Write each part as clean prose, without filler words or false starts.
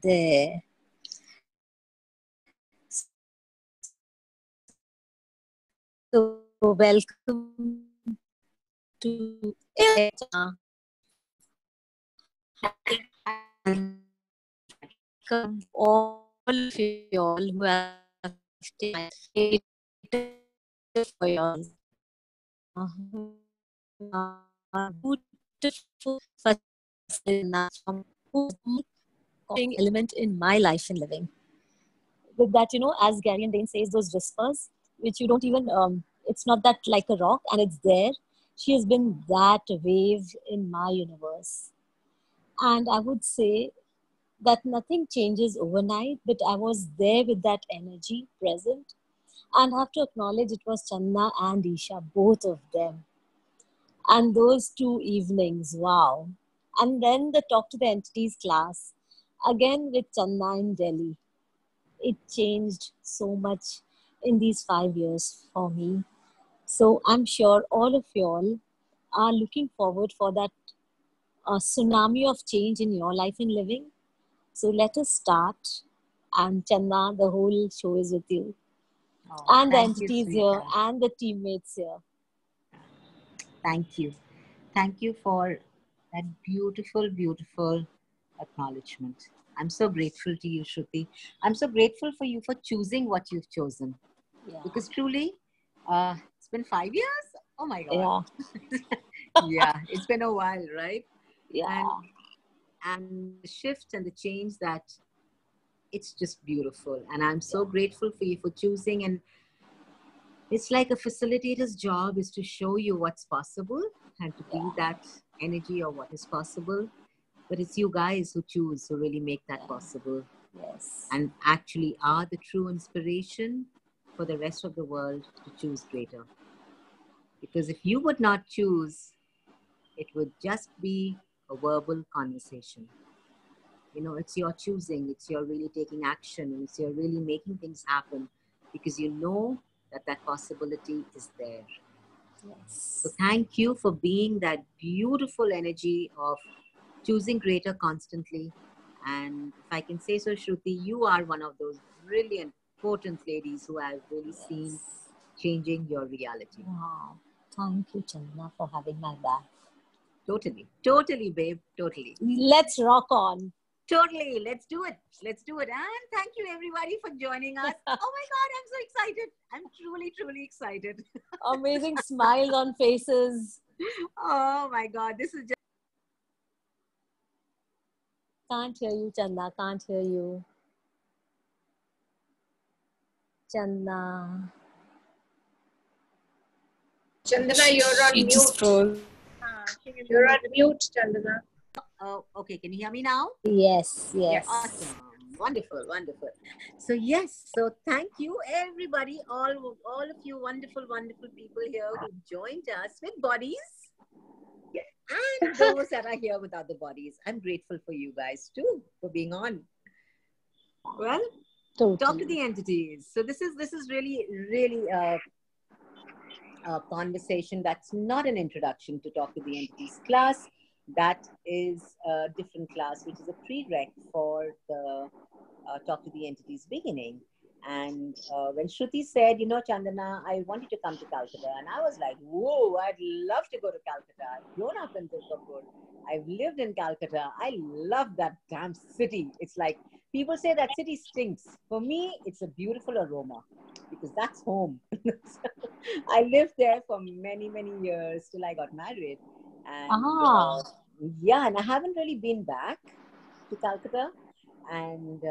there. So welcome to welcome all of you all who have taken for your beautiful from element in my life and living. With that, as Gary and Dane says, those whispers, which you don't even, it's not that like a rock and it's there. She has been that wave in my universe. And I would say that nothing changes overnight, but I was there with that energy present. And I have to acknowledge it was Channa and Isha, both of them. And those 2 evenings, wow. And then the Talk to the Entities class, again with Channa in Delhi. It changed so much in these 5 years for me. So I'm sure all of y'all are looking forward for that tsunami of change in your life and living. So let us start. And Channa, the whole show is with you. Oh, And the thank you, entities here Sweeta. and the teammates here. Thank you. Thank you for that beautiful, beautiful acknowledgement. I'm so grateful to you, Shruti. I'm so grateful for you for choosing what you've chosen. Yeah. Because truly, it's been 5 years. Oh my God. Yeah. Yeah, it's been a while, right? Yeah. And the shift and the change that it's just beautiful. And I'm so Yeah. grateful for you for choosing. And it's like a facilitator's job is to show you what's possible and to be that energy of what is possible. But it's you guys who choose, who really make that possible Yes. and actually are the true inspiration for the rest of the world to choose greater. Because if you would not choose, it would just be a verbal conversation. You know, it's your choosing, it's your really taking action, it's your really making things happen because you know that that possibility is there. Yes. So thank you for being that beautiful energy of choosing greater constantly. And if I can say so, Shruti, you are one of those brilliant, potent ladies who I've really seen changing your reality. Wow. Thank you, Channa, for having my back. Totally. Totally, babe. Totally. Let's rock on. Totally. Let's do it. Let's do it. And thank you, everybody, for joining us. Oh my God, I'm so excited. I'm truly, truly excited. Amazing smiles on faces. Oh my God, this is just. Can't hear you, Channa. Can't hear you. Channa. Chandana, you're on She mute. just froze. You're on mute, Chandana. Oh, okay. Can you hear me now? Yes, yes. Awesome. Wonderful, wonderful. So yes, so thank you everybody, all of you wonderful, wonderful people here who joined us with bodies. And those that are here without the bodies. I'm grateful for you guys too for being on. Well, Totally. talk to the entities. So this is really a conversation that's not an introduction to talk to the entities class. That is a different class, which is a prereq for the talk to the entities beginning. And when Shruti said, you know, Chandana, I want you to come to Calcutta. And I was like, whoa, I'd love to go to Calcutta. I've grown up in Durgapur. I've lived in Calcutta. I love that damn city. It's like, people say that city stinks. For me, it's a beautiful aroma because that's home. I lived there for many, many years till I got married. And yeah, and I haven't really been back to Calcutta and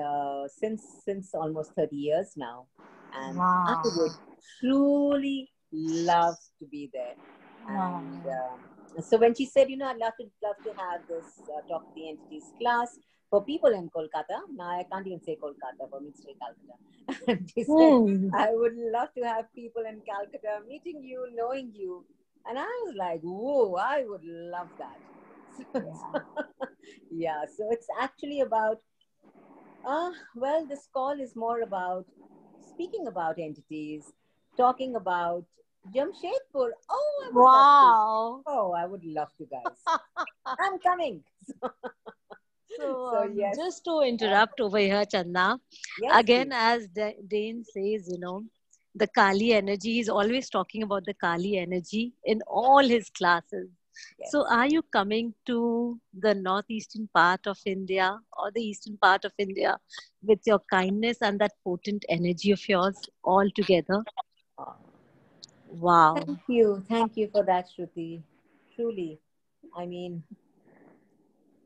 since almost 30 years now, and I would truly love to be there. And so when she said, you know, I'd love to have this talk to the entities class for people in Kolkata. Now I can't even say Kolkata, for me it's still Calcutta. And she said, I would love to have people in Calcutta meeting you, knowing you. And I was like, whoa, I would love that. Yeah, so it's actually about well, this call is more about speaking about entities, talking about Jamshedpur. Oh, I would love to. Oh, I would love to, guys. I'm coming. So yes, just to interrupt over here, Chandna, yes, again, please. as Dane says, the Kali energy, he's always talking about the Kali energy in all his classes. Yes. So, are you coming to the northeastern part of India or the eastern part of India with your kindness and that potent energy of yours all together? Uh, Wow. Thank you for that, Shruti. Truly, I mean,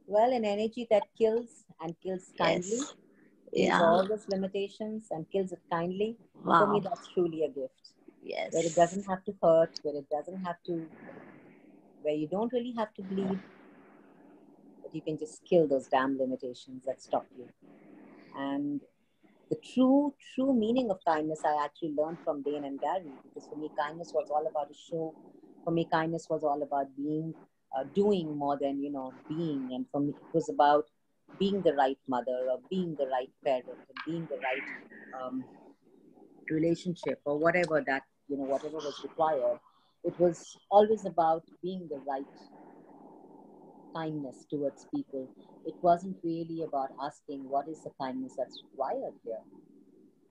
well, an energy that kills and kills kindly, Yes. kills Yeah. all those limitations and kills it kindly. For me, Wow. that's truly a gift. Where it doesn't Yes. have to hurt, where you don't really have to bleed, but you can just kill those damn limitations that stop you. And the true meaning of kindness I actually learned from Dane and Gary, because for me kindness was all about a show. For me kindness was all about being doing more than being. And for me it was about being the right mother or being the right parent and being the right um, relationship or whatever that whatever was required. It was always about being the right kindness towards people. It wasn't really about asking what is the kindness that's required here.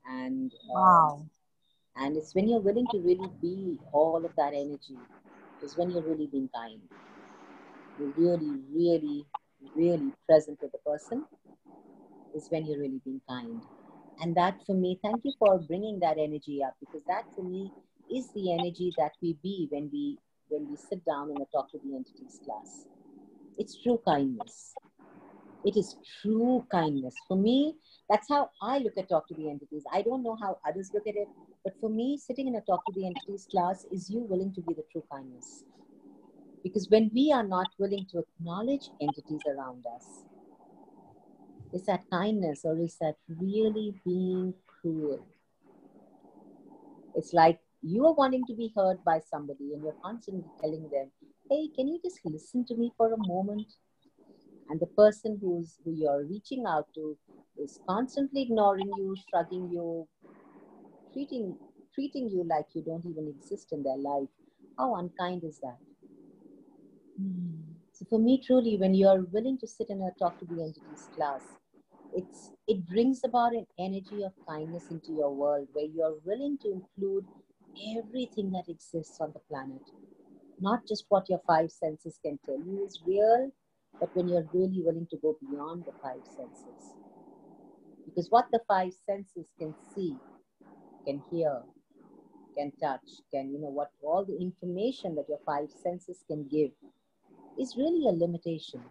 and um, Wow. and it's when you're willing to really be all of that energy is when you're really being kind. You're really present with the person is when you're really being kind. And that for me, thank you for bringing that energy up, because that for me is the energy that we be when we sit down in a talk to the entities class. It's true kindness. It is true kindness. For me, that's how I look at Talk to the Entities. I don't know how others look at it, but for me, sitting in a Talk to the Entities class is you willing to be the true kindness. Because when we are not willing to acknowledge entities around us, is that kindness or is that really being cruel? It's like you are wanting to be heard by somebody and you're constantly telling them, hey, can you just listen to me for a moment? And the person who you're reaching out to is constantly ignoring you, shrugging you, treating treating you like you don't even exist in their life. How unkind is that? So for me, truly, when you're willing to sit in a talk to the entities class, it brings about an energy of kindness into your world where you're willing to include everything that exists on the planet, not just what your five senses can tell you is real, but when you're really willing to go beyond the five senses. Because what the five senses can see, can hear, can touch, what all the information that your five senses can give is really a limitation.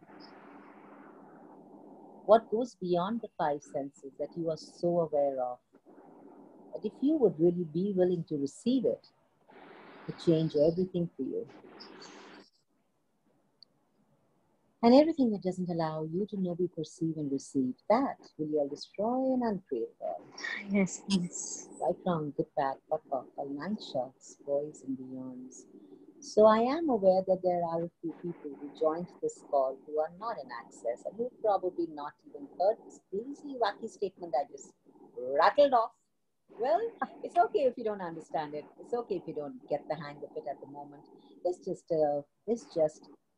What goes beyond the five senses that you are so aware of, that if you would really be willing to receive it, to change everything for you. And everything that doesn't allow you to know, be, perceive, and receive, that will you all destroy and uncreate all. Yes, yes. Right, wrong, good, bad, fuck off, all nine shots, boys and beyonds. So I am aware that there are a few people who joined this call who are not in access and who probably not even heard this crazy, wacky statement I just rattled off. Well, it's okay if you don't understand it. It's okay if you don't get the hang of it at the moment. It's just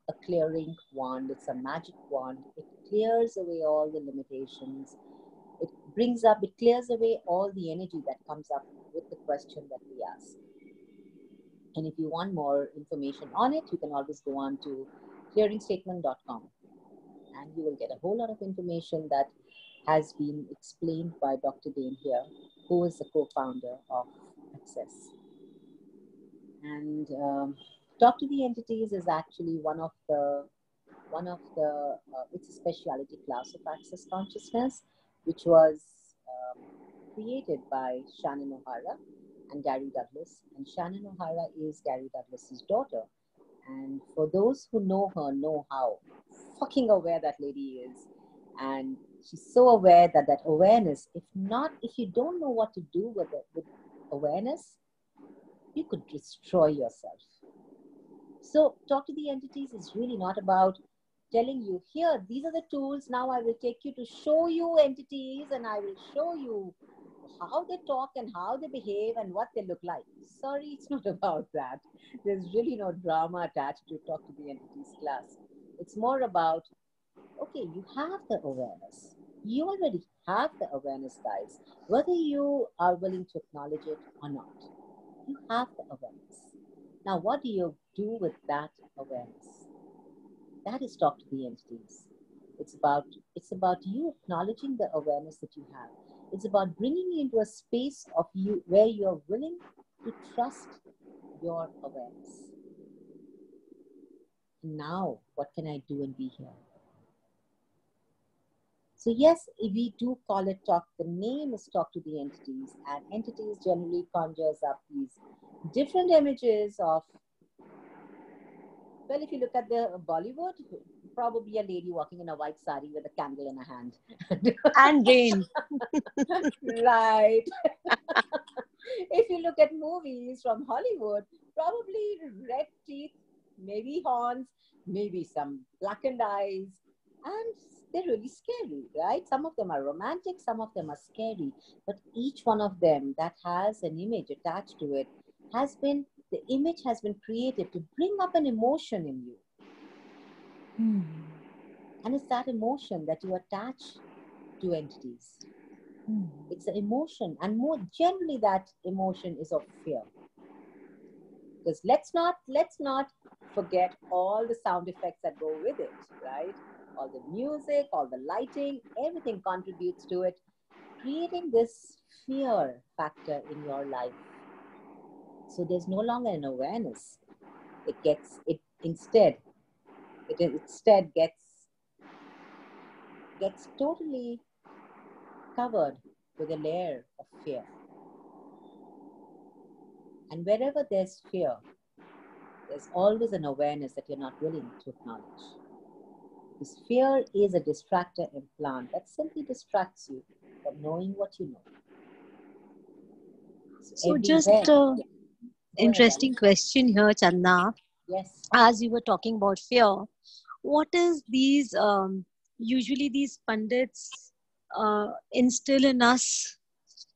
a clearing wand. It's a magic wand. It clears away all the limitations. It clears away all the energy that comes up with the question that we ask. And if you want more information on it, you can always go on to clearingstatement.com and you will get a whole lot of information that has been explained by Dr. Dane here, who is the co-founder of Access. And Talk to the Entities is actually it's a specialty class of Access Consciousness, which was created by Shannon O'Hara and Gary Douglas. And Shannon O'Hara is Gary Douglas's daughter. And for those who know her, know how fucking aware that lady is. And she's so aware that that awareness, if you don't know what to do with it, with awareness, you could destroy yourself. So, Talk to the Entities is really not about telling you, here, these are the tools. Now I will take you to show you entities and I will show you how they talk and how they behave and what they look like. Sorry, it's not about that. There's really no drama attached to Talk to the Entities class. It's more about okay, you have the awareness. You already have the awareness, guys, whether you are willing to acknowledge it or not. You have the awareness. Now, what do you do with that awareness? That is talk to the entities. It's about it's about you acknowledging the awareness that you have. It's about bringing you into a space of you where you are willing to trust your awareness. Now, what can I do and be here? So yes, we do call it talk. The name is talk to the entities, and entities generally conjures up these different images of, well, if you look at the Bollywood, probably a lady walking in a white sari with a candle in her hand. And rain. Right. If you look at movies from Hollywood, probably red teeth, maybe horns, maybe some blackened eyes, and they're really scary, right? Some of them are romantic, some of them are scary, but each one of them that has an image attached to it the image has been created to bring up an emotion in you. And it's that emotion that you attach to entities. It's an emotion, and more generally that emotion is of fear. Because let's not forget all the sound effects that go with it, right? All the music, all the lighting, everything contributes to it, creating this fear factor in your life. So there's no longer an awareness. It instead gets totally covered with a layer of fear. And wherever there's fear, there's always an awareness that you're not willing to acknowledge. Because fear is a distractor implant that simply distracts you from knowing what you know. So just an interesting question here, Chandana. Yes. As you were talking about fear, what is these usually these pundits instill in us?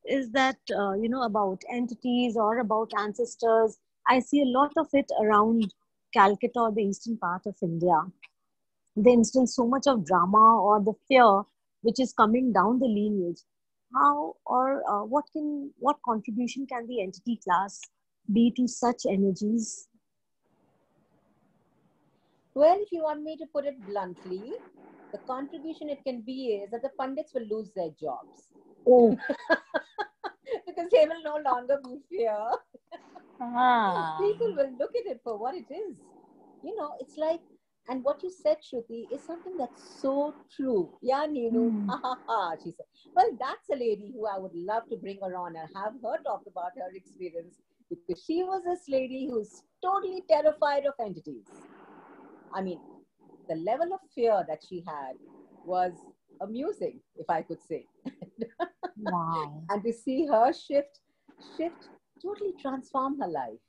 Is that about entities or about ancestors? I see a lot of it around Calcutta or the eastern part of India. They instill so much of drama or the fear which is coming down the lineage. How or what contribution can the entity class be to such energies? Well, if you want me to put it bluntly, the contribution it can be is that the pundits will lose their jobs. Oh. Because they will no longer be fear. People will look at it for what it is. It's like, and what you said, Shruti, is something that's so true. Yeah, Neenu, she said. Well, that's a lady who I would love to bring her on and have her talk about her experience, because she was this lady who's totally terrified of entities. I mean, the level of fear that she had was amusing, if I could say. Wow. And to see her shift, totally transform her life,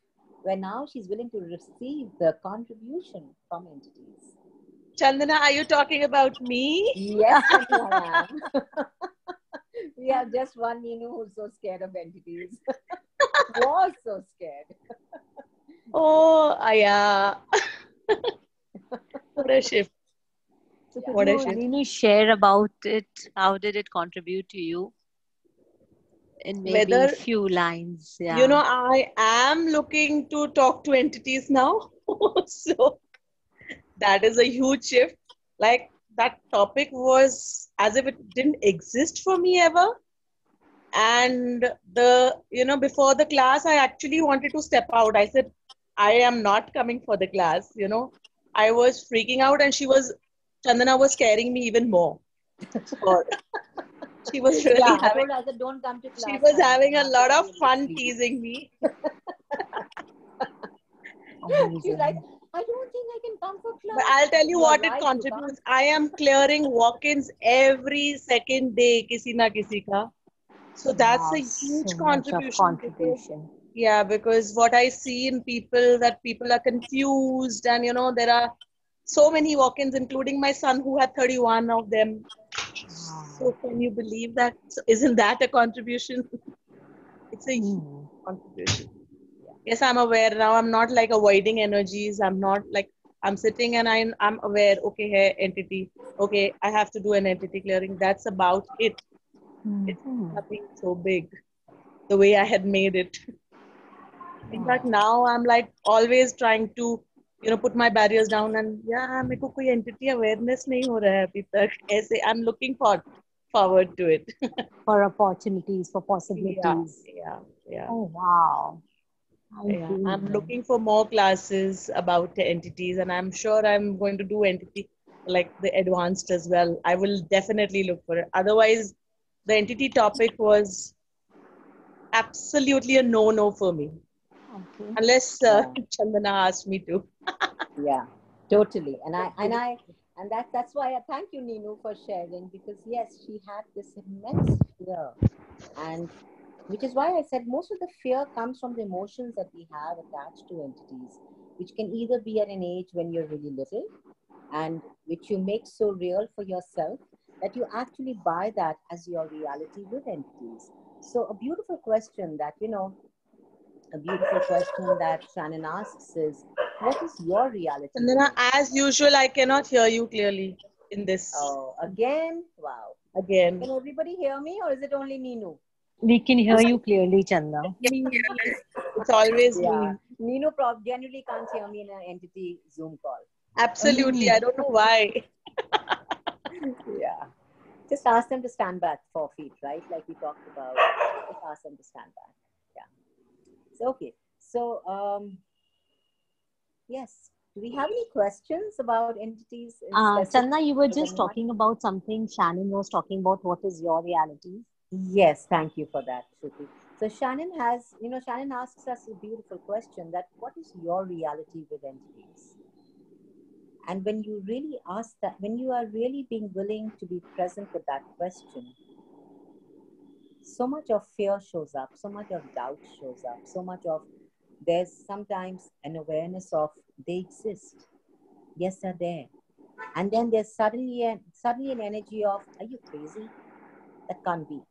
where now she's willing to receive the contribution from entities. Chandana, are you talking about me? Yes, I am. We have just one Neenu who's so scared of entities. Was so scared. Oh, yeah. What a shift. So What a could shift. you share about it? How did it contribute to you? In maybe a few lines. Yeah. I am looking to talk to entities now. So that is a huge shift. Like, that topic was as if it didn't exist for me ever. And before the class, I actually wanted to step out. I said, I am not coming for the class. I was freaking out, and Chandana was scaring me even more. She was really I told her, I said, don't come to class. She was having a lot of fun teasing me. She's like, I don't think I can come for class. But I'll tell you what it contributes. I am clearing walk-ins every second day, kisi na kisi ka. So that's a huge contribution. Because what I see in people, that people are confused, and there are so many walk-ins, including my son who had 31 of them. So can you believe that? So isn't that a contribution? It's a huge contribution. Yes, I'm aware now. I'm not like avoiding energies. I'm not like, I'm sitting and I'm aware, okay, hey, entity, okay, I have to do an entity clearing. That's about it. It's nothing so big, the way I had made it. In fact, now I'm like always trying to, put my barriers down and yeah, मेरे को कोई entity awareness नहीं हो रहा है अभी तक. ऐसे I'm looking forward to it. For opportunities, for Yeah, possibilities. yeah. Oh, wow. I Yeah, feel I'm that. looking for more classes about the entities, and I'm sure I'm going to do entity like the advanced as well. I will definitely look for it. Otherwise, the entity topic was absolutely a no-no for me, Okay. unless Yeah. Chandana asked me to. Yeah, totally. And that's why I thank you, Ninu, for sharing, because yes, she had this immense fear, and which is why I said most of the fear comes from the emotions that we have attached to entities, which can either be at an age when you're really little, and which you make so real for yourself that you actually buy that as your reality with entities. So a beautiful question that Shannon asks is, what is your reality with Chandana, entities? as usual, I cannot hear you clearly in this Oh, again? Wow. again. Can everybody hear me, or is it only Ninu? We can hear you clearly, Chanda. Me, it's always Yeah. me. Ninu generally can't hear me in an entity Zoom call. Absolutely, I don't know why. Yeah. Just ask them to stand back 4 feet, right? Like we talked about. Just ask them to stand back. Yeah. So, okay. So, yes. Do we have any questions about entities in specific? Chanda, you were Does just anyone? talking about something. Shannon was talking about what is your reality. Yes, thank you for that, Shruti. So Shannon asks us a beautiful question that what is your reality with entities? And when you really ask that, when you are really being willing to be present with that question, so much of fear shows up, so much of doubt shows up, so much of there's sometimes an awareness of they exist. Yes, they're there. And then there's suddenly an energy of, are you crazy? That can't be.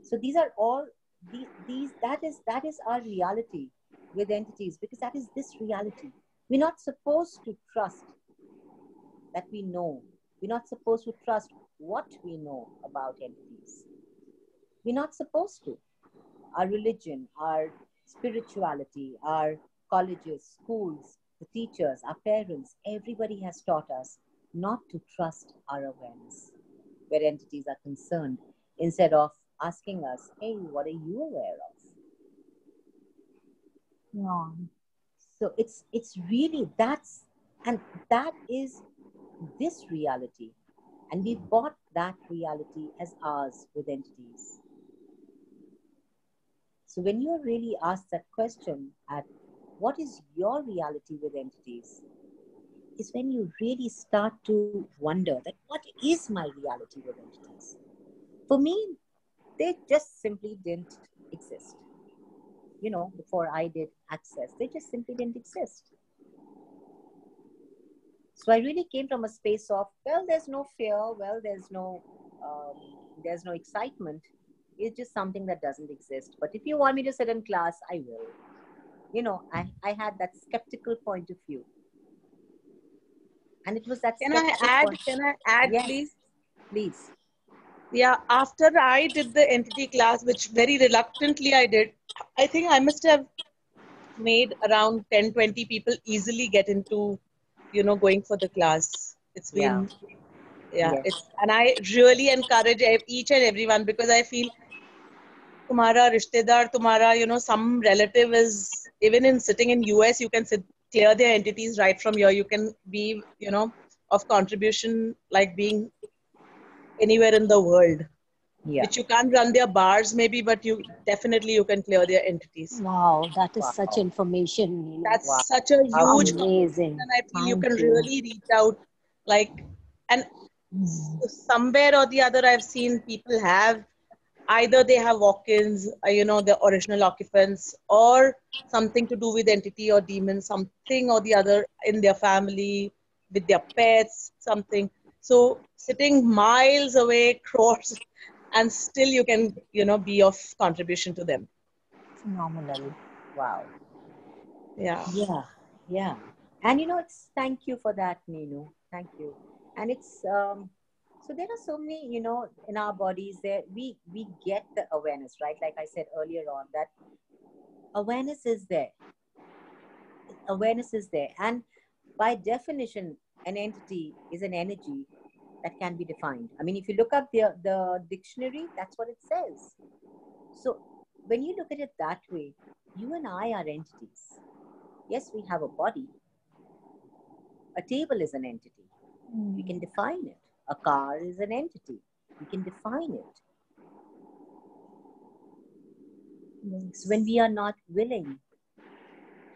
So these are all these that is our reality with entities, because that is this reality. We're not supposed to trust that we know. We're not supposed to trust what we know about entities. We're not supposed to. Our religion, our spirituality, our colleges, schools, the teachers, our parents, everybody has taught us not to trust our awareness where entities are concerned, instead of asking us, hey, what are you aware of? Yeah. So it's really that is this reality. And we bought that reality as ours with entities. So when you're really asked that question at what is your reality with entities, is when you really start to wonder that what is my reality with entities? For me, they just simply didn't exist. Before I did access, they just simply didn't exist. So I really came from a space of, well, there's no fear, well, there's no excitement. It's just something that doesn't exist. But if you want me to sit in class, I will. I had that skeptical point of view. And it was that skeptical point. Can I add, Yes, please? please. Yeah, after I did the entity class, which very reluctantly I did, I think I must have made around 10-20 people easily get into, going for the class. It's Yeah. been, yeah, Yes. and I really encourage each and everyone, because I feel tumhara rishtedar, tumhara, some relative is, even in sitting in US, you can clear their entities right from here. You can be, of contribution, like being anywhere in the world. Yeah. Which you can't run their bars maybe, but you can clear their entities. Wow, that is such Wow. information. That's Wow. such a huge Amazing. and I feel you Thank can you. really reach out, like, and somewhere or the other I've seen people have either they have walk-ins, the original occupants, or something to do with entity or demon, something or the other in their family, with their pets, something. So sitting miles away, crores, and still you can, be of contribution to them. Phenomenal. Wow. Yeah. Yeah. Yeah. And it's thank you for that, Neenu. Thank you. And it's so there are so many, in our bodies there we get the awareness, right? Like I said earlier on, that awareness is there. Awareness is there. And by definition, an entity is an energy that can be defined. I mean, if you look up the dictionary, that's what it says. So when you look at it that way, you and I are entities. Yes, we have a body. A table is an entity. We can define it. A car is an entity. We can define it. So when we are not willing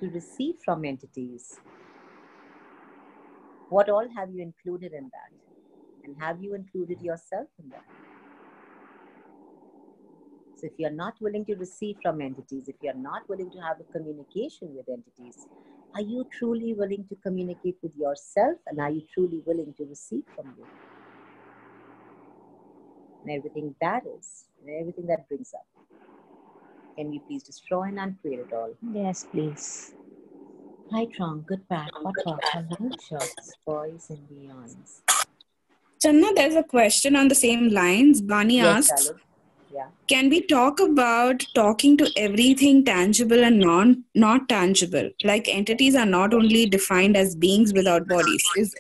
to receive from entities, what all have you included in that? And have you included yourself in that? So if you're not willing to receive from entities, if you're not willing to have a communication with entities, are you truly willing to communicate with yourself? And are you truly willing to receive from you? And everything that is, and everything that brings up. Can we please destroy and uncreate it all? Yes, please. Right, wrong, good, bad, what, long shots, boys and beyonds. Channa, there's a question on the same lines. Bani Yes, asks, darling. Yeah. can we talk about talking to everything tangible and not tangible? Like entities are not only defined as beings without bodies. Yes,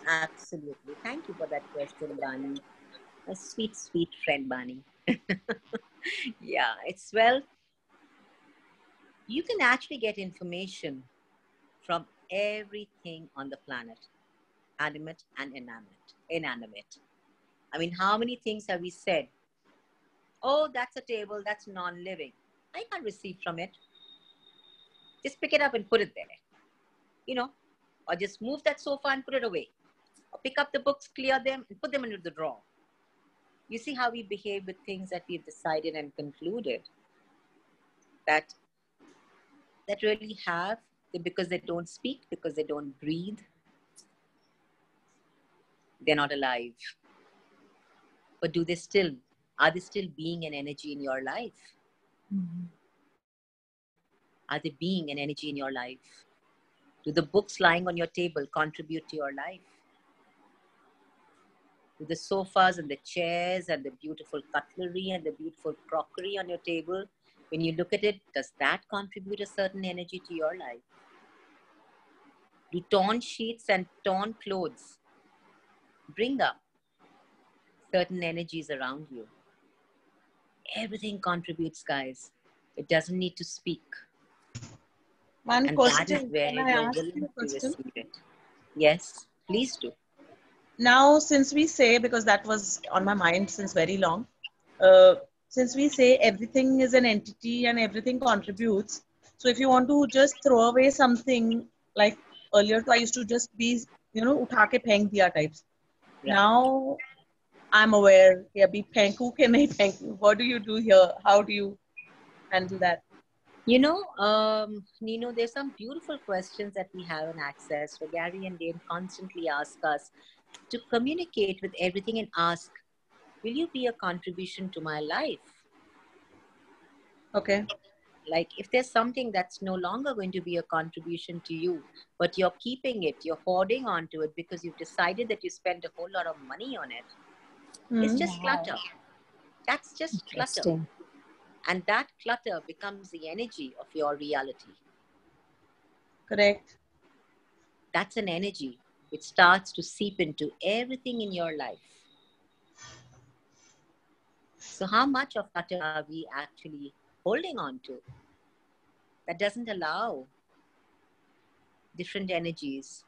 absolutely. Thank you for that question, Bani. A sweet, sweet friend, Bani. Yeah, it's, well, you can actually get information from everything on the planet, animate and inanimate. I mean, how many things have we said? Oh, that's a table, that's non-living. I can't receive from it. Just pick it up and put it there. Or just move that sofa and put it away. Or pick up the books, clear them, and put them into the drawer. You see how we behave with things that we've decided and concluded that really have, because they don't speak, because they don't breathe, they're not alive. But are they still being an energy in your life? Mm-hmm. Are they being an energy in your life? Do the books lying on your table contribute to your life? Do the sofas and the chairs and the beautiful cutlery and the beautiful crockery on your table, when you look at it, does that contribute a certain energy to your life? Do torn sheets and torn clothes bring up certain energies around you? Everything contributes, guys. It doesn't need to speak. One And question, that is where can I you're ask willing you a to question? receive it. Yes, please do. Now, since we say, because that was on my mind since very long, since we say everything is an entity and everything contributes, so if you want to just throw away something, like earlier, I used to just be, utha ke phenk diya types. Right. Now, I'm aware, yeah, be phenku ke nahi phenku. What do you do here? How do you handle that? Nino, there's some beautiful questions that we have in Access where Gary and Dane constantly ask us to communicate with everything and ask, will you be a contribution to my life? Okay. Like if there's something that's no longer going to be a contribution to you, but you're keeping it, you're hoarding onto it because you've decided that you spent a whole lot of money on it, it's just clutter. That's just clutter. And that clutter becomes the energy of your reality. Correct. That's an energy which starts to seep into everything in your life. So how much of clutter are we actually holding on to that doesn't allow different energies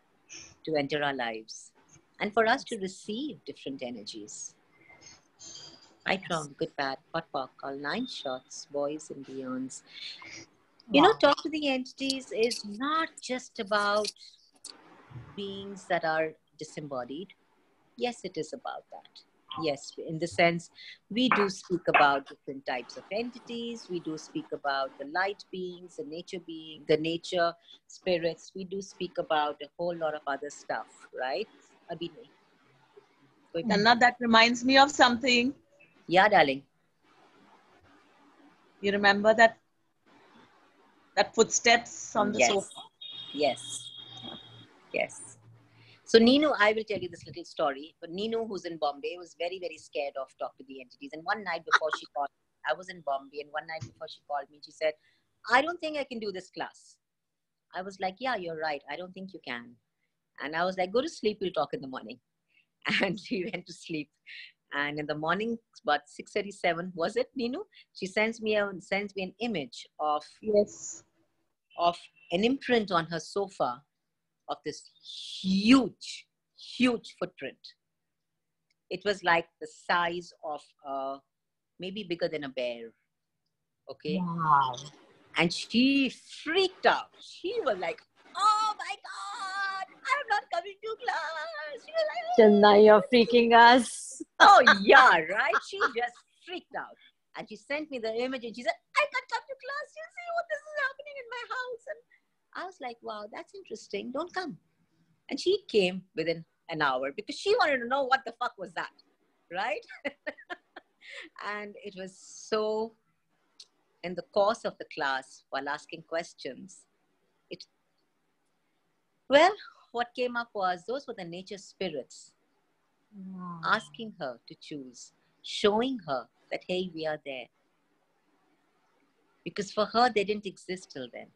to enter our lives and for us to receive different energies? Right, wrong, good, bad, pot, pock, all 9 shots, boys and beyonds. Talk to the entities is not just about beings that are disembodied. Yes, it is about that. Yes, in the sense, we do speak about different types of entities. We do speak about the light beings, the nature spirits. We do speak about a whole lot of other stuff, right? Abhinay. Channa, that reminds me of something. Yeah, darling. You remember that footsteps on the sofa? Yes. Yes. So Ninu, I will tell you this little story. But Ninu, who's in Bombay, was very, very scared of talk to the entities. And one night before she called, I was in Bombay, and one night before she called me, she said, I don't think I can do this class. I was like, yeah, you're right. I don't think you can. And I was like, go to sleep. We'll talk in the morning. And she went to sleep. And in the morning, about 6:37, was it, Ninu? She sends me an image of Yes. an imprint on her sofa of this huge, huge footprint. It was like the size of maybe bigger than a bear. Okay. Wow. And she freaked out. She was like, oh my God, I'm not coming to class. She was like, Chandana, you're freaking us. oh yeah, right? She just freaked out. And she sent me the image and she said, I can't come to class. You see what this is happening in my house. And I was like, wow, that's interesting. Don't come. And she came within an hour because she wanted to know what the fuck was that, right? And it was so, in the course of the class, while asking questions, what came up was those were the nature spirits Wow. asking her to choose, showing her that, hey, we are there. Because for her, they didn't exist till then.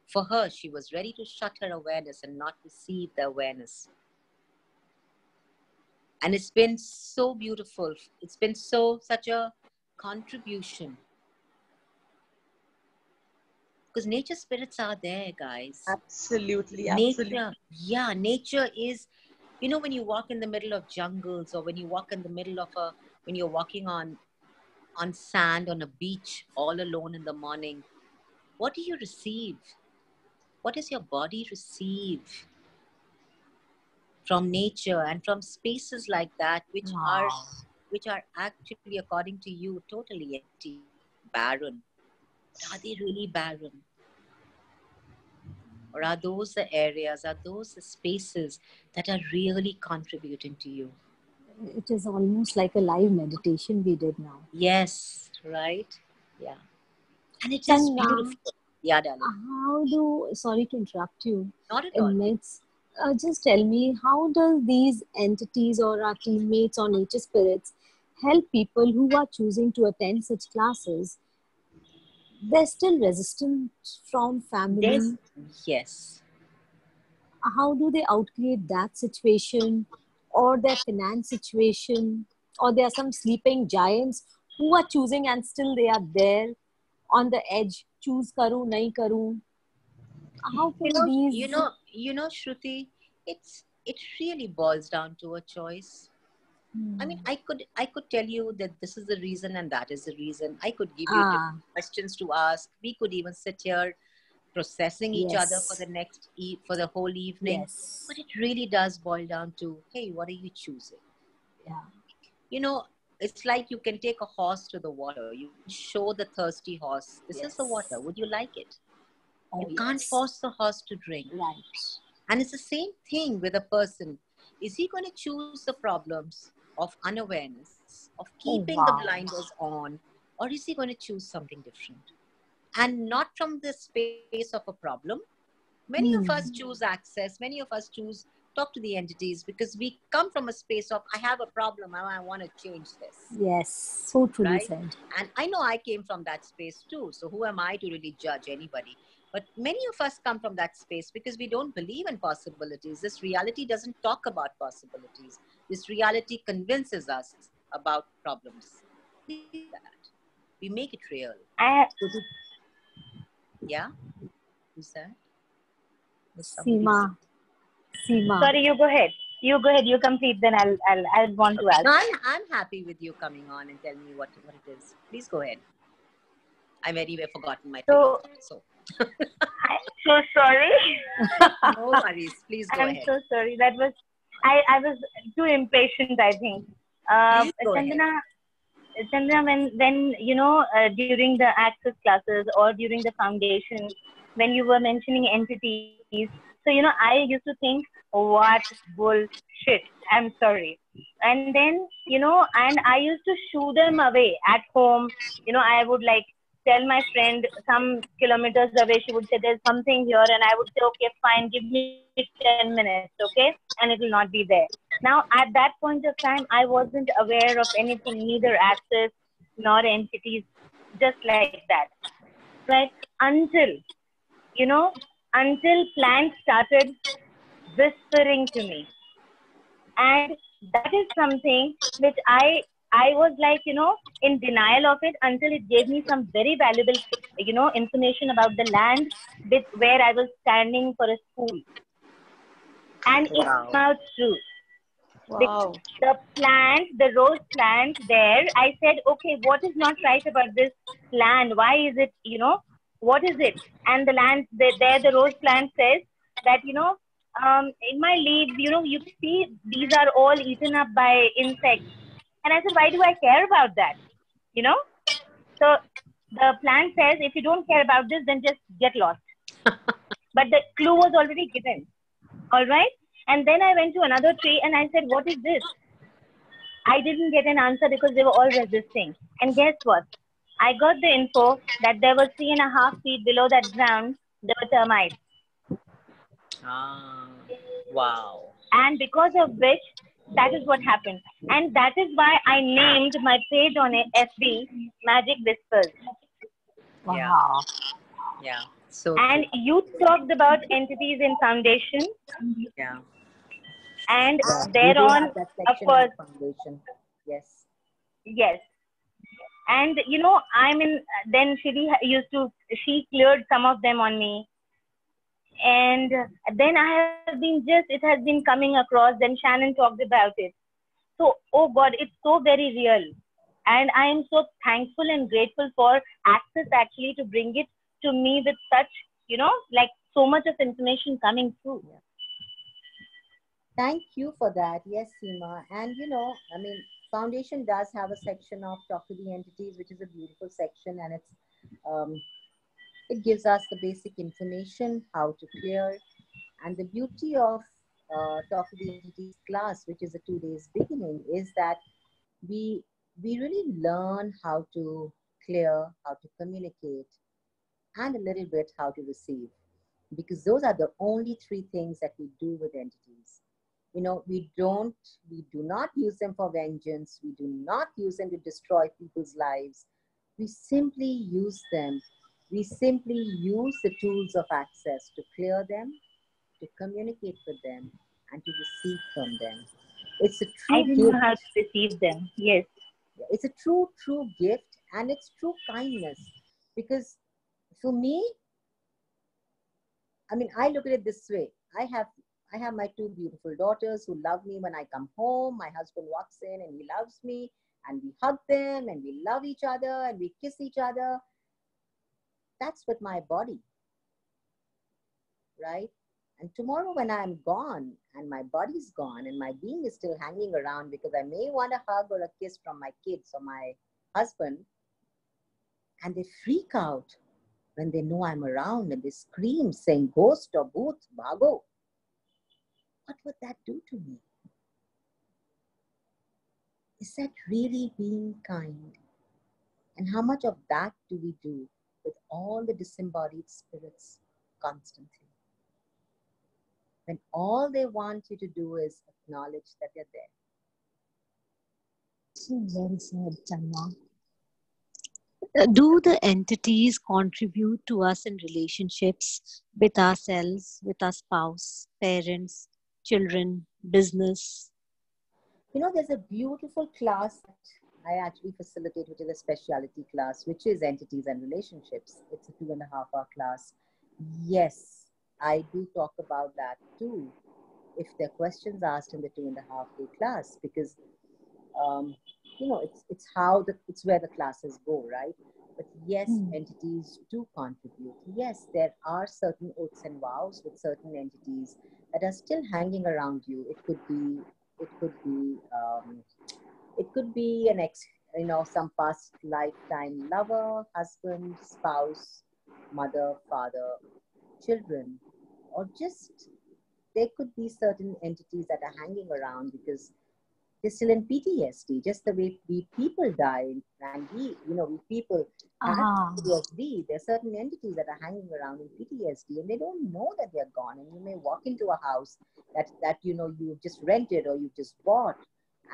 For her, she was ready to shut her awareness and not receive the awareness. And it's been so beautiful. It's been such a contribution. Because nature spirits are there, guys. Absolutely. Nature is, you know, when you walk in the middle of jungles, or when you walk in the middle of when you're walking on sand on a beach all alone in the morning, what do you receive? What does your body receive from nature and from spaces like that, which Wow. are actually, according to you, totally empty, barren? Are they really barren? Or are those the areas, are those the spaces that are really contributing to you? It is almost like a live meditation we did now. Yes, right? Yeah. And it is Chandana, beautiful. Yeah, darling. Sorry to interrupt you. Not at all. Just tell me, how does these entities or our teammates or nature spirits help people who are choosing to attend such classes? They're still resistant from family. Yes. How do they outcreate that situation, or their finance situation, or there are some sleeping giants who are choosing and still they are there on the edge? Choose karu, nahi karu. How can these? You know, Shruti, it really boils down to a choice. I mean, I could tell you that this is the reason and that is the reason. I could give you different questions to ask. We could even sit here processing each other for the whole evening. Yes. But it really does boil down to, hey, what are you choosing? Yeah. You know, it's like you can take a horse to the water. You show the thirsty horse, this is the water. Would you like it? You can't force the horse to drink. Right. And it's the same thing with a person. Is he going to choose the problems of unawareness, of keeping the blinders on, or is he going to choose something different? And not from the space of a problem. Many of us choose access. Many of us choose talk to the entities because we come from a space of, I have a problem and I want to change this. Yes, so truly said. And I know I came from that space too. So who am I to really judge anybody? But many of us come from that space because we don't believe in possibilities. This reality doesn't talk about possibilities. This reality convinces us about problems. We make it real. Yeah? Who's that? Seema. Sorry, you go ahead. You complete, then I'll want to ask. No, I'm happy with you coming on and telling me what it is. Please go ahead. I've anyway forgotten my topic, so. I'm so sorry. No worries. Please go ahead. I'm so sorry. That was, I was too impatient, I think. Chandana, when you know, during the access classes or during the foundation, when you were mentioning entities, so, you know, I used to think, what bullshit. I'm sorry. And then, you know, and I used to shoo them away at home. You know, I would like tell my friend some kilometers away, she would say, there's something here. And I would say, okay, fine, give me 10 minutes, okay? And it will not be there. Now, at that point of time, I wasn't aware of anything, neither access nor entities, just like that, right? Until, you know, until plants started whispering to me. And that is something which I was like, in denial of it until it gave me some very valuable, information about the land with where I was standing for a school. And it Wow. came out true. Wow. The plant, the rose plant there, I said, okay, what is not right about this land? Why is it, what is it? And the land, there, the rose plant says that, in my leaves, you see, these are all eaten up by insects. And I said, why do I care about that? You know? So the plant says, if you don't care about this, then just get lost. But the clue was already given. All right. And then I went to another tree and I said, what is this? I didn't get an answer because they were all resisting. And guess what? I got the info that there was 3.5 feet below that ground, there were termites. Ah, wow. And because of which, that is what happened. And that is why I named my page on FB Magic Whispers. Wow. Yeah. So And you talked about entities in foundation, yeah. and Yeah. We do thereon, have that of section course, in foundation. Yes. yes. And then she cleared some of them on me. And then it has been coming across. Then Shannon talked about it. So, oh God, it's so very real. And I am so thankful and grateful for Access actually to bring it to me with such, like so much of information coming through. Yeah. Thank you for that. Yes, Seema. And foundation does have a section of talk to the entities, which is a beautiful section, and it gives us the basic information how to clear. And the beauty of talk to the entities class, which is a 2 days beginning, is that we we really learn how to clear, how to communicate, and a little bit how to receive, because those are the only three things that we do with entities. We do not use them for vengeance. We do not use them to destroy people's lives. We simply use them. We simply use the tools of access to clear them, to communicate with them, and to receive from them. It's a I true didn't know how gift. to receive them. Yes. It's a true gift, and it's true kindness. Because for me, I look at it this way. I have my two beautiful daughters who love me when I come home. My husband walks in and he loves me, and we hug them and we love each other and we kiss each other. That's with my body, right? And tomorrow when I'm gone and my body's gone and my being is still hanging around because I may want a hug or a kiss from my kids or my husband, and they freak out when they know I'm around and they scream saying, ghost or bhoot, bhago. What would that do to me? Is that really being kind? And how much of that do we do with all the disembodied spirits constantly? When all they want you to do is acknowledge that they're there. Very sad, Chandna. Do the entities contribute to us in relationships with ourselves, with our spouse, parents, children, business? There's a beautiful class that I actually facilitate, which is a specialty class, which is entities and relationships. It's a 2.5-hour class. Yes, I do talk about that too, if there are questions asked in the 2.5-day class, because it's where the classes go, right? But yes, entities do contribute. Yes, there are certain oaths and vows with certain entities that are still hanging around you. It could be an ex, some past lifetime lover, husband, spouse, mother, father, children, or just there could be certain entities that are hanging around because They're still in PTSD, just the way we people die. And we people have PTSD. There are certain entities that are hanging around in PTSD and they don't know that they're gone. And you may walk into a house that you've just rented or you've just bought,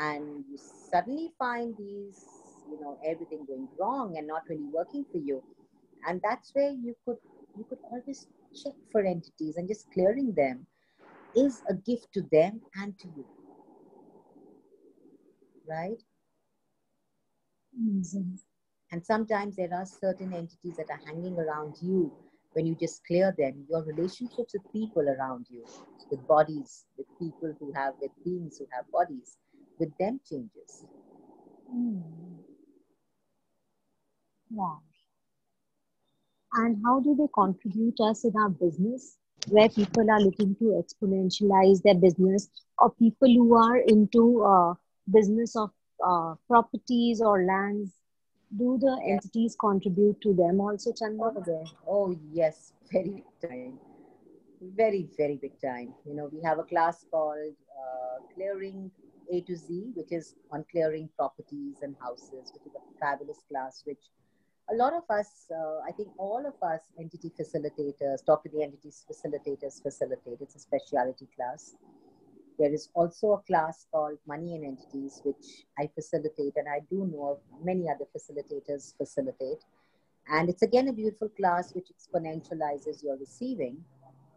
and you suddenly find these, everything going wrong and not really working for you. And that's where you could always check for entities, and just clearing them is a gift to them and to you. Right? And sometimes there are certain entities that are hanging around you. When you just clear them, your relationships with people around you, with bodies, with people with beings who have bodies, with them changes. Wow. And how do they contribute us in our business, where people are looking to exponentialize their business, or people who are into business of properties or lands? Do the entities contribute to them also, Chanda? Oh, yes, very big time. Very, very big time. We have a class called Clearing A to Z, which is on clearing properties and houses, which is a fabulous class, which a lot of us, I think all of us entity facilitators, talk to the entities facilitators facilitate. It's a specialty class. There is also a class called Money and Entities, which I facilitate, and I do know of many other facilitators facilitate. And it's again a beautiful class which exponentializes your receiving,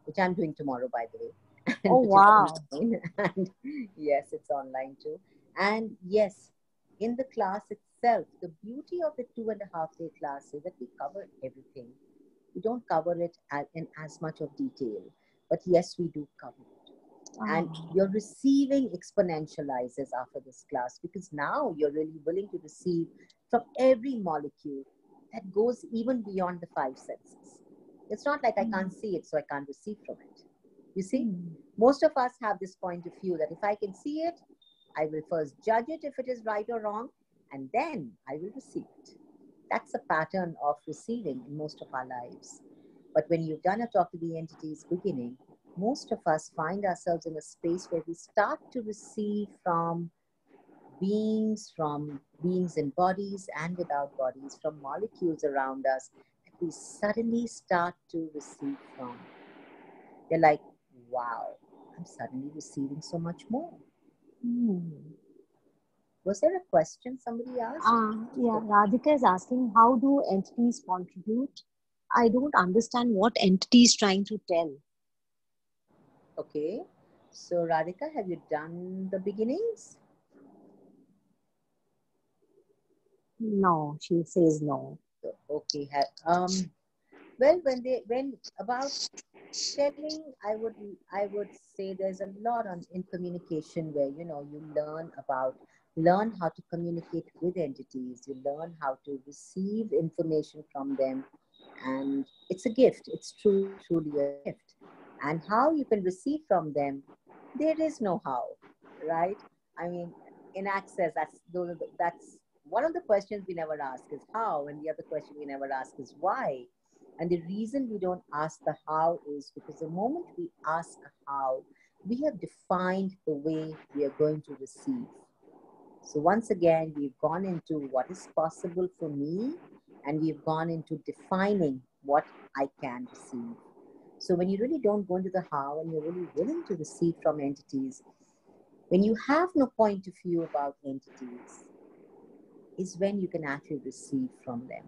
which I'm doing tomorrow, by the way. Oh, wow. And yes, it's online too. And yes, in the class itself, the beauty of the 2.5-day class is that we cover everything. We don't cover it in as much of detail, but yes, we do cover it. And your receiving exponentializes after this class, because now you're really willing to receive from every molecule that goes even beyond the 5 senses. It's not like I can't see it, so I can't receive from it. You see, most of us have this point of view that if I can see it, I will first judge it if it is right or wrong, and then I will receive it. That's a pattern of receiving in most of our lives. But when you've done a Talk to the Entities beginning, most of us find ourselves in a space where we start to receive from beings in bodies and without bodies, from molecules around us, that we suddenly start to receive from. They're like, wow, I'm suddenly receiving so much more. Was there a question somebody asked? Yeah, Radhika is asking, how do entities contribute? I don't understand what entity is trying to tell. Okay. So, Radhika, have you done the beginnings? No, she says no. Okay. Well, when about telling, I would say there's a lot in communication where you learn how to communicate with entities. You learn how to receive information from them, and it's a gift. It's truly a gift. And how you can receive from them, there is no how, right? I mean, in Access, that's one of the questions we never ask is how, and the other question we never ask is why. And the reason we don't ask the how is because the moment we ask how, we have defined the way we are going to receive. So once again, we've gone into what is possible for me, and we've gone into defining what I can receive. So when you really don't go into the how and you're really willing to receive from entities, when you have no point of view about entities, is when you can actually receive from them.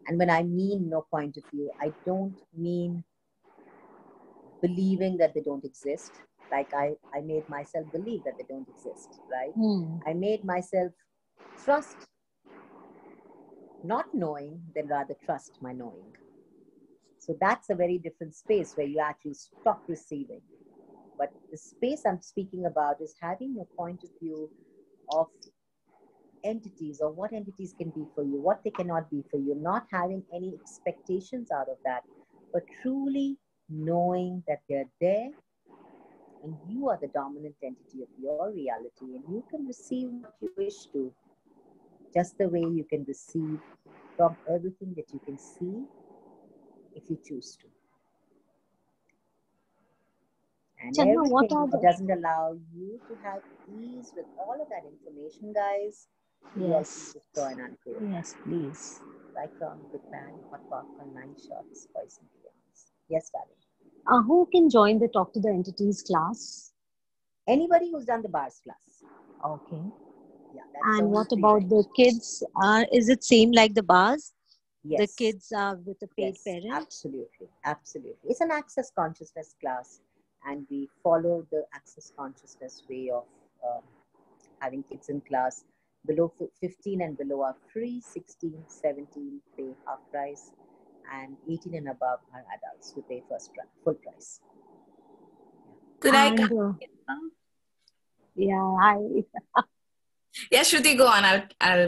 And when I mean no point of view, I don't mean believing that they don't exist. Like I made myself believe that they don't exist, right? I made myself trust not knowing, then rather trust my knowing. So that's a very different space where you actually stop receiving. But the space I'm speaking about is having a point of view of entities, or what entities can be for you, what they cannot be for you, not having any expectations out of that, but truly knowing that they're there and you are the dominant entity of your reality, and you can receive what you wish to, just the way you can receive from everything that you can see if you choose to. And Chandra, what everything are that the... doesn't allow you to have ease with all of that information, guys, you all Yes. can just join on to it. Yes, please. Like good pan, hot popcorn, 9 shots, poison beyonds. Yes, darling. Who can join the Talk to the Entities class? Anybody who's done the bars class. Okay. Yeah, that's And the what only about right. the kids? Is it same like the bars? Yes. The kids are with a paid Yes, parent? absolutely. Absolutely. It's an access consciousness class, and we follow the access consciousness way of having kids in class. Below 15 and below are free, 16, 17 pay half price, and 18 and above are adults who pay full price. Could I come? Yeah, Yeah, Shruti, go on. I'll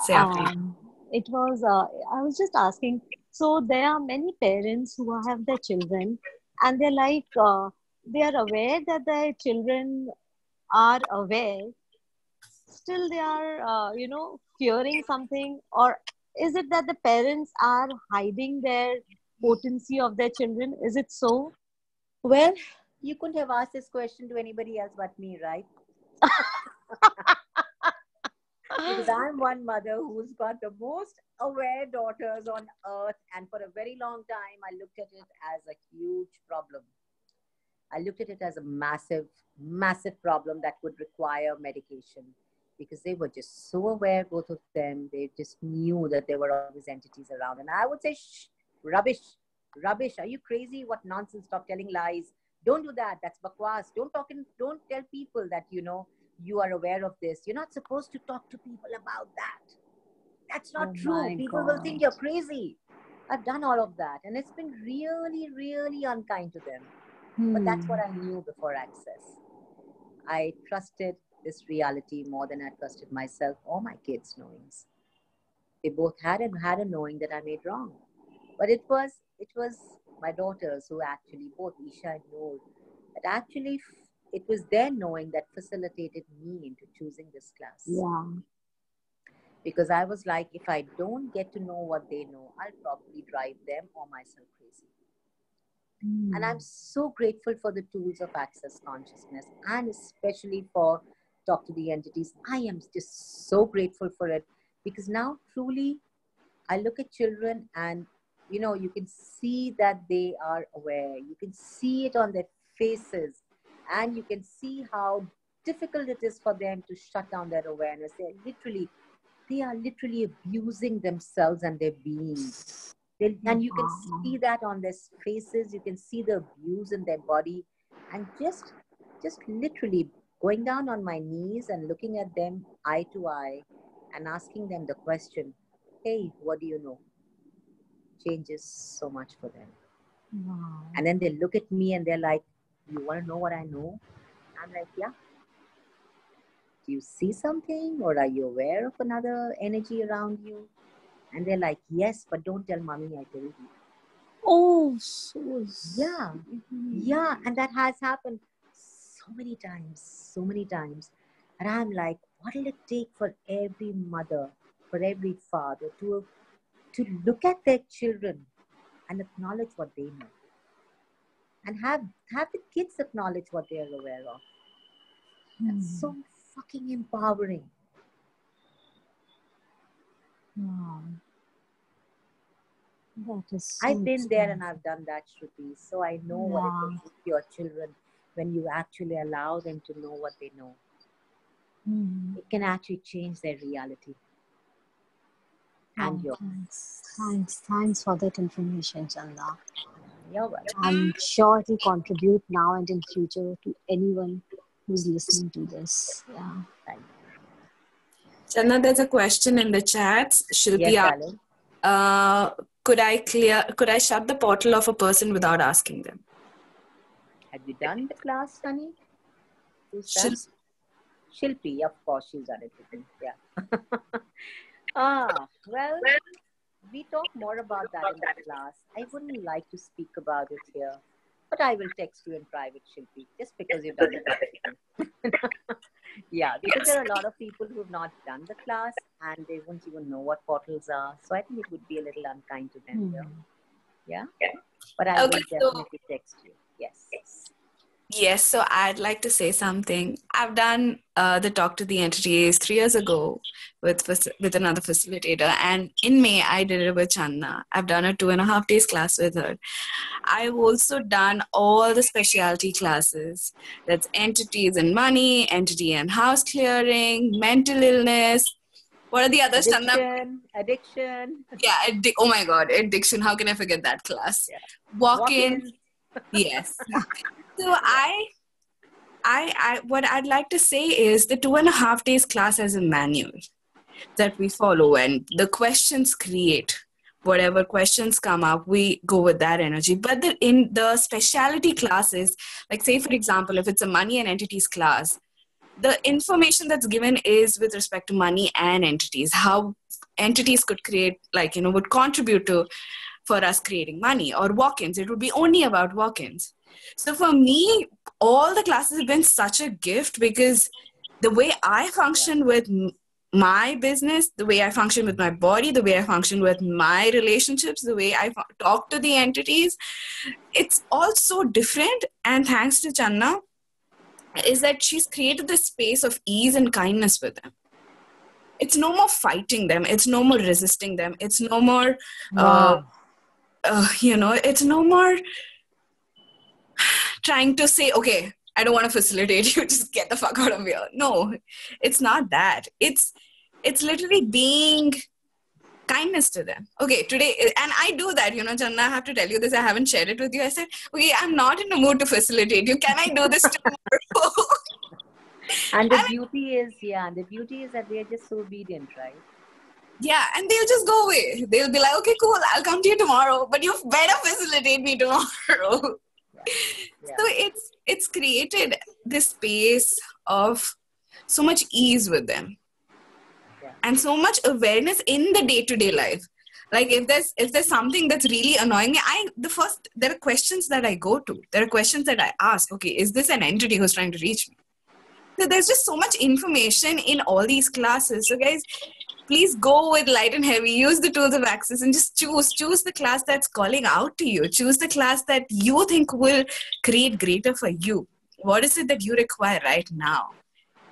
say after you. it was, I was just asking, so there are many parents who have their children and they're like, they are aware that their children are aware, still they are, fearing something, or is it that the parents are hiding their potency of their children? Is it so? Well, you couldn't have asked this question to anybody else but me, right? Because I'm one mother who's got the most aware daughters on earth, and for a very long time, I looked at it as a huge problem. I looked at it as a massive, massive problem that would require medication, because they were just so aware, both of them. They just knew that there were all these entities around. And I would say, shh, rubbish, rubbish. Are you crazy? What nonsense? Stop telling lies. Don't do that. That's bakwas. Don't tell people that, you are aware of this. You're not supposed to talk to people about that. That's not true. People will think you're crazy. I've done all of that. And it's been really, really unkind to them. But that's what I knew before access. I trusted this reality more than I trusted myself or my kids' knowings. They both had a knowing that I made wrong. But it was my daughters who actually, both Isha and Noor, that actually it was their knowing that facilitated me into choosing this class. Yeah. Because I was like, if I don't get to know what they know, I'll probably drive them or myself crazy. And I'm so grateful for the tools of access consciousness, and especially for Talk to the Entities. I am just so grateful for it, because now truly I look at children and, you can see that they are aware. You can see it on their faces, and you can see how difficult it is for them to shut down their awareness. They are literally abusing themselves and their being. And you can see that on their faces. You can see the abuse in their body, and just literally going down on my knees and looking at them eye to eye and asking them the question, hey, what do you know? Changes so much for them. Wow. And then they look at me and they're like, you want to know what I know? I'm like, yeah. Do you see something, or are you aware of another energy around you? And they're like, yes, but don't tell mommy I told you. Oh, so... Yeah. And that has happened so many times. And I'm like, what will it take for every mother, for every father to look at their children and acknowledge what they know? And have the kids acknowledge what they are aware of. That's so fucking empowering. Wow. That is so I've been there and I've done that, Shruti. So I know what it is with your children when you actually allow them to know what they know. It can actually change their reality. And yours. Thanks for that information, Chanda. You're welcome. I'm sure it will contribute now and in future to anyone who's listening to this. Yeah. Thank you. Chanda, there's a question in the chat. Shruti Yes, darling. Could I shut the portal of a person without asking them? Have you done the class, honey? Who's that? Shilpi, of course, she's done it with me. Yeah. Well, we talk more about that in the class. I wouldn't like to speak about it here, but I will text you in private, Shilpi, just because you've done it. Yeah, because there are a lot of people who have not done the class and they won't even know what portals are. So I think it would be a little unkind to them here. Yeah? But I will definitely text you. Yes. Yes, so I'd like to say something. I've done the Talk to the Entities 3 years ago with another facilitator, and in May I did it with Channa. I've done a 2.5 days class with her. I've also done all the specialty classes. That's entities and money, entity and house clearing, mental illness. What are the others, Channa? Addiction. Yeah, oh my God, addiction. How can I forget that class? Yeah. Walk-in. Yes. So what I'd like to say is the 2.5 days class as a manual that we follow, and the questions create whatever questions come up, we go with that energy. But in the specialty classes, like say for example, if it's a money and entities class, the information that's given is with respect to money and entities, how entities could create, like, would contribute to for us creating money, or walk-ins. It would be only about walk-ins. So for me, all the classes have been such a gift, because the way I function with my business, the way I function with my body, the way I function with my relationships, the way I talk to the entities, it's all so different. And thanks to Channa, is that she's created this space of ease and kindness with them. It's no more fighting them. It's no more resisting them. It's no more, it's no more trying to say, okay, I don't want to facilitate you, just get the fuck out of here. No, it's not that. It's literally being kindness to them. Okay, today, and I do that, Channa, I have to tell you this, I haven't shared it with you. I said, okay, I'm not in the mood to facilitate you. Can I do this tomorrow? And the beauty is that they are just so obedient, right? Yeah, and they'll just go away. They'll be like, okay, cool, I'll come to you tomorrow, but you better facilitate me tomorrow. Yeah. So it's created this space of so much ease with them, and so much awareness in the day-to-day life. Like if there's something that's really annoying me, there are questions that I go to. There are questions that I ask. Okay, is this an entity who's trying to reach me? So there's just so much information in all these classes. So guys, please go with light and heavy. Use the tools of access and just choose the class that's calling out to you. Choose the class that you think will create greater for you. What is it that you require right now?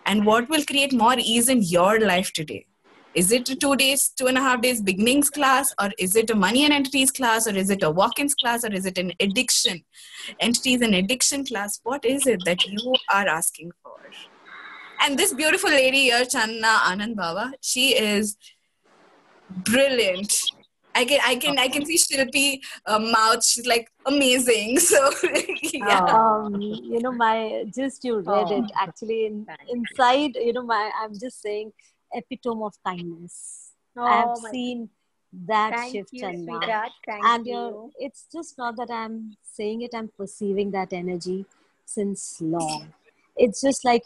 And what will create more ease in your life today? Is it a 2.5 days beginnings class, or is it a money and entities class, or is it a walk-ins class, or is it an entities and addiction class? What is it that you are asking for? And this beautiful lady here, Channa Anand Baba, she is brilliant. I can see Shilpi mouth. She's like amazing. So yeah. You read it actually inside. I'm just saying, epitome of kindness. I've seen that shift, Channa. And it's just not that I'm saying it. I'm perceiving that energy since long. It's just like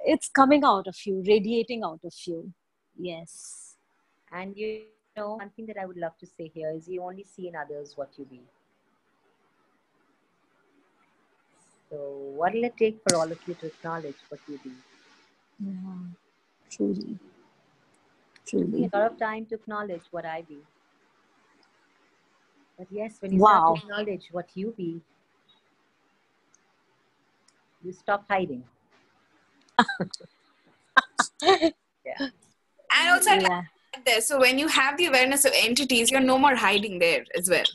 it's coming out of you, radiating out of you. Yes. And one thing that I would love to say here is you only see in others what you be. So what will it take for all of you to acknowledge what you be? Yeah, truly. A lot of time to acknowledge what I be. But yes, when you start to acknowledge what you be, you stop hiding. Yeah. And also there. So when you have the awareness of entities, you're no more hiding there as well.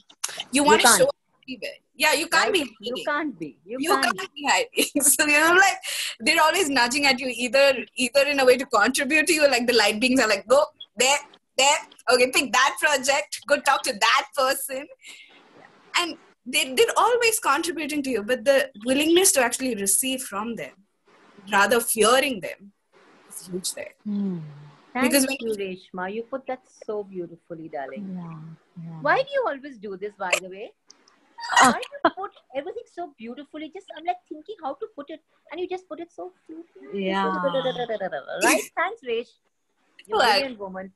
You want to show everywhere. Yeah, you can't be hiding. You can't be. You can't be hiding. So like they're always nudging at you, either in a way to contribute to you, like the light beings are like, go there. Okay, pick that project. Go talk to that person. And they're always contributing to you, but the willingness to actually receive from them, rather fearing them, is huge there. Thank you, Reshma. You put that so beautifully, darling. Yeah. Why do you always do this, by the way? Why do you put everything so beautifully? I'm like thinking how to put it, and you just put it so beautifully. Yeah. Right? Thanks, Resh. You're a brilliant woman.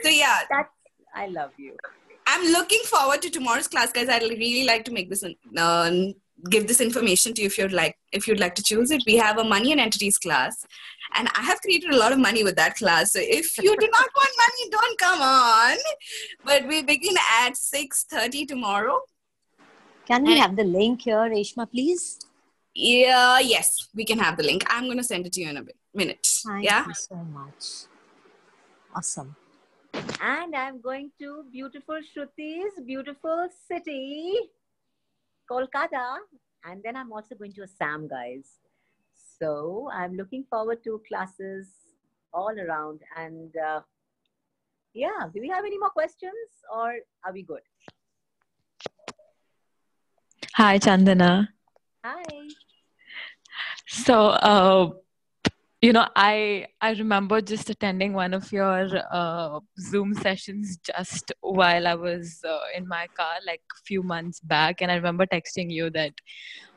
So yeah. I love you. I'm looking forward to tomorrow's class, guys. I'd really like to make this give this information to you if you'd like to choose it. We have a money and entities class, and I have created a lot of money with that class. So if you do not want money, don't come on. But we begin at 6:30 tomorrow. Can we have the link here, Reshma, please? Yeah, yes, we can have the link. I'm going to send it to you in a minute. Thank yeah? you so much. Awesome. And I'm going to beautiful Shruti's beautiful city, Kolkata. And then I'm also going to Assam, guys. So I'm looking forward to classes all around. And yeah, do we have any more questions or are we good? Hi, Chandana. Hi. So, I remember just attending one of your Zoom sessions just while I was in my car, like a few months back, and I remember texting you that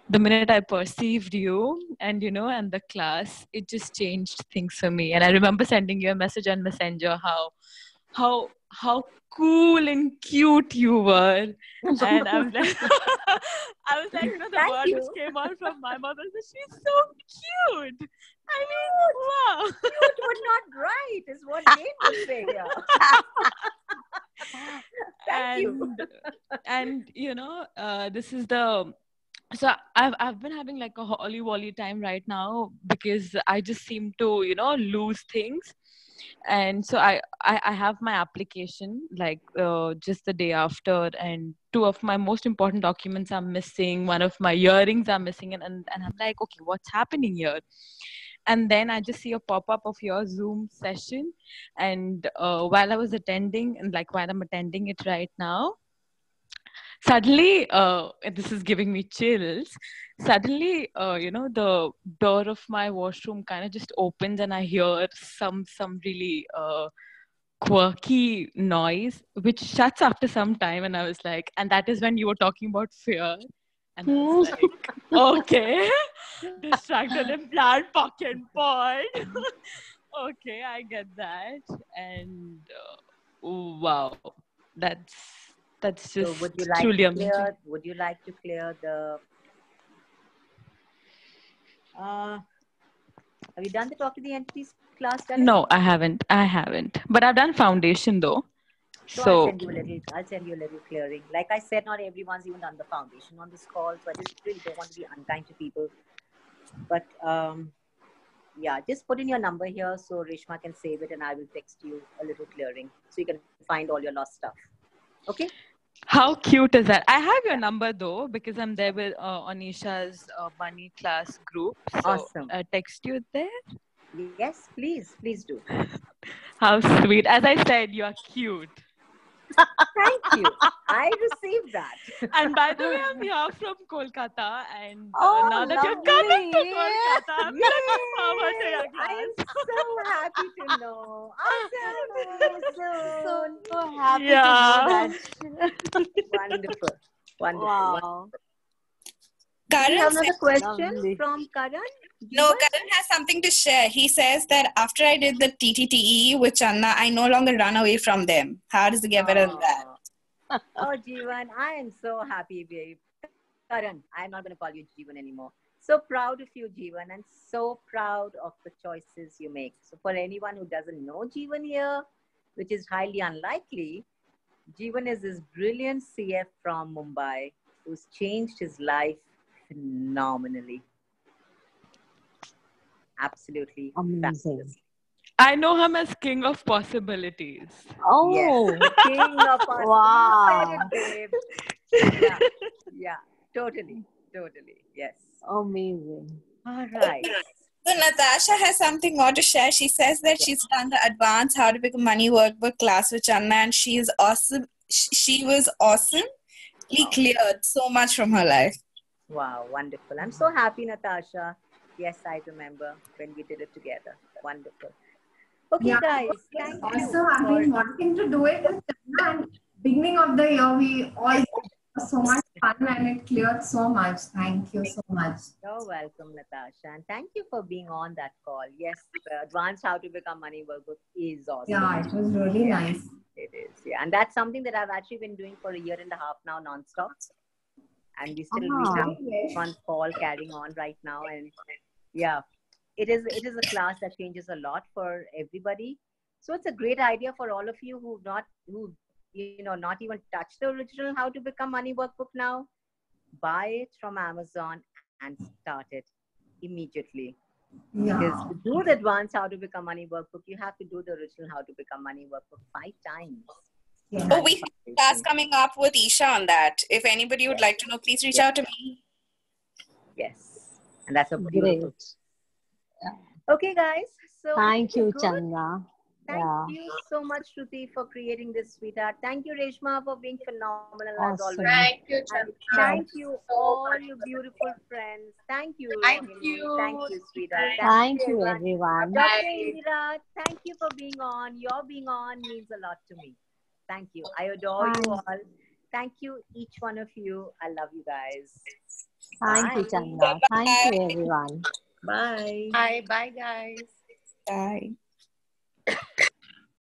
the minute I perceived you and and the class, it just changed things for me. And I remember sending you a message on Messenger how cool and cute you were. And I was like the Thank word you. which came out from my mouth was, she's so cute. I mean, wow. Cute but not right is what Jane would say here. Thank you. And this is the so I've been having like a holly wolly time right now because I just seem to lose things. And so I have my application like just the day after, and two of my most important documents are missing, one of my earrings are missing, and I'm like, okay, what's happening here? And then I just see a pop-up of your Zoom session, and while I was attending, and like while I'm attending it right now, suddenly and this is giving me chills. Suddenly the door of my washroom kind of just opens, and I hear some really quirky noise which shuts after some time. And I was like, and that is when you were talking about fear, and I was like, okay, distracted implant pocket pod. Okay, I get that. And wow, that's So just would you like truly to amazing. clear the have you done the Talk to the Entities class? No, I haven't. But I've done foundation though. So So I'll send you a little clearing. Like I said, not everyone's even done the foundation on this call, so I just really don't want to be unkind to people. But yeah, just put in your number here so Reshma can save it, and I will text you a little clearing so you can find all your lost stuff. Okay? how cute is that? I have your number though because I'm there with Anisha's money class group. So Awesome. I text you there. Yes, please do. How sweet. As I said, you are cute. Thank you. I received that. And by the way, I'm here from Kolkata, and Oh, now that you're lovely. coming to Kolkata, I'm Yay! looking forward to your I am class. so happy to know. Awesome. So happy Yeah. to know that. Wonderful. Wow. Do you have Karan another said, question Lovely. from Karan? no, Karan has something to share. He says that after I did the TTTE with Channa, I no longer run away from them. How does he get better than that? Oh, Jeevan, I am so happy, babe. Karan, I'm not going to call you Jeevan anymore. So proud of you, Jeevan, and so proud of the choices you make. So for anyone who doesn't know Jeevan here, which is highly unlikely, Jeevan is this brilliant CF from Mumbai who's changed his life phenomenally. Absolutely Amazing. fabulous. I know him as King of Possibilities. Oh. Yes, king of us. Wow. You said it, babe. Yeah, totally. Yes. Amazing. All right. So Natasha has something more to share. She says that she's done the advanced How to Become Money workbook class with Channa, and she is awesome. She was awesome. He cleared so much from her life. Wow, wonderful. I'm so happy, Natasha. Yes, I remember when we did it together. Wonderful. Okay, Yeah, guys. yes, Thank you. also, I've been wanting to do it with Channa, and beginning of the year, we all had so much fun and it cleared so much. Thank you so much. You're welcome, Natasha. And thank you for being on that call. Yes, the Advanced How to Become Money workbook is awesome. Yeah, it was really nice. It is. Yeah. And that's something that I've actually been doing for a year and a half now, nonstop. And we still on call carrying on right now. And yeah, it is a class that changes a lot for everybody. So it's a great idea for all of you who not even touched the original How to Become Money workbook now. buy it from Amazon and start it immediately. Yeah. Because to do the advanced How to Become Money workbook, you have to do the original How to Become Money workbook 5 times. Yeah. Oh, we have a class coming up with Isha on that. If anybody would like to know, please reach out to me. Yes. And that's a beautiful. Okay, guys. So Thank you, good. Chandra. Thank you so much, Shruti, for creating this, sweetheart. Thank you, Reshma, for being phenomenal as Awesome. always. Thank you, And Chandra. thank you, all you beautiful friends. Thank you, Thank Rohini. you. Thank you, sweetheart. Thank you, everyone. Dr. Indira, thank you for being on. Your being on means a lot to me. Thank you. I adore you all. Thank you, each one of you. I love you guys. Thank you, Chandra. Thank you, everyone. Bye. Bye. Bye, guys. Bye.